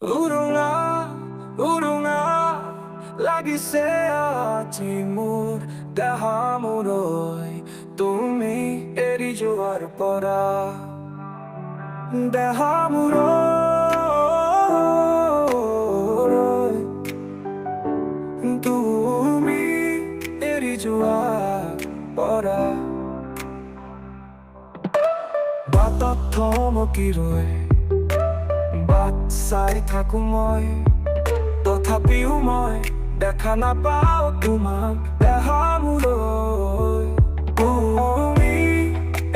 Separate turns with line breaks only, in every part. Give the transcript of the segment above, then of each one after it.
Urunga, urunga, লাগিছে আজি মোৰ দেহামূৰৈ তুমি এৰি যোৱাৰ পৰা দেহামূৰৈ তুমি এৰি যোৱাৰ পৰা বাটত থমকি ৰৈ বাট চাই থাকো মই তথাপিও মই দেখা নাপাওঁ তোমাক দেহামূৰৈ তুমি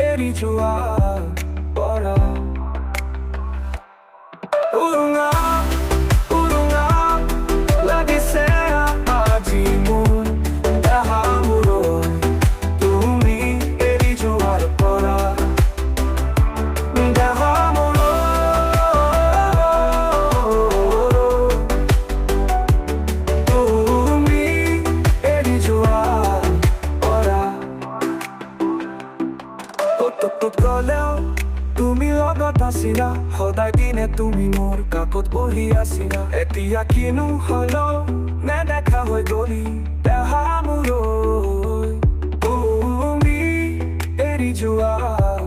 এৰি যোৱাৰ পৰা উৰুঙা উৰুঙা লাগিছে আজি মোৰ দেহামূৰৈ তুমি এৰি যোৱাৰ পৰা গলেও তুমি লগত আছিলা সদায় দিনে তুমি মোৰ কাষত বহি আছিলা এতিয়া কিনো হলেও নেদেখা হৈ গলি দেহামূৰৈ তুমি এৰি যোৱাৰ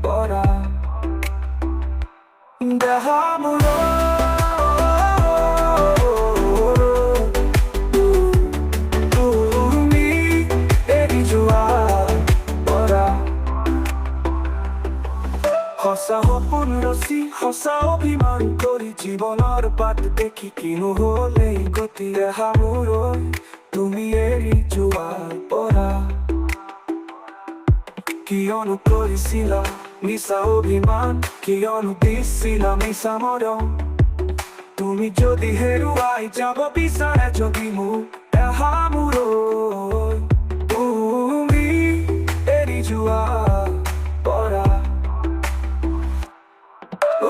পৰা দেহামূৰৈ সঁচা সপোন ৰচি সঁচা অভিমান কৰি জীৱনৰ বাট দেখি কিনো হলে গতি দেহামূৰৈ তুমি এৰি যোৱাৰ পৰা কিয়নো কৰিছিলা মিছা অভিমান কিয়নো দিছিলা মিছা মৰম তুমি যদি হেৰুৱাই যাব বিচাৰে যদি মোক দেহামূৰৈ তুমি এৰি যোৱাৰ পৰা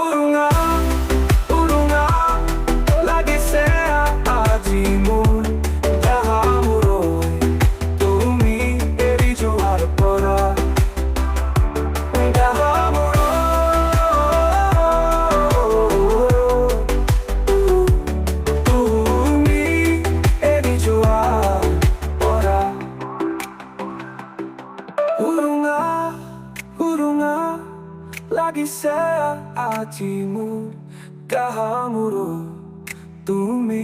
উৰুঙা উৰুঙা লাগিছে আজি মোৰ দেহামূৰৈ তুমি এৰি যোৱাৰ পৰা তুমি এৰি যোৱাৰ পৰা উৰুঙা উৰুঙা লাগিছে আজি মোৰ দেহামূৰৈ তুমি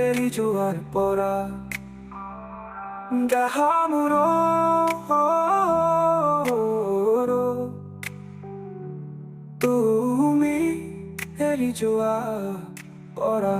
এৰি যোৱাৰ পৰা দেহামূৰৈ তুমি এৰি যোৱাৰ পৰা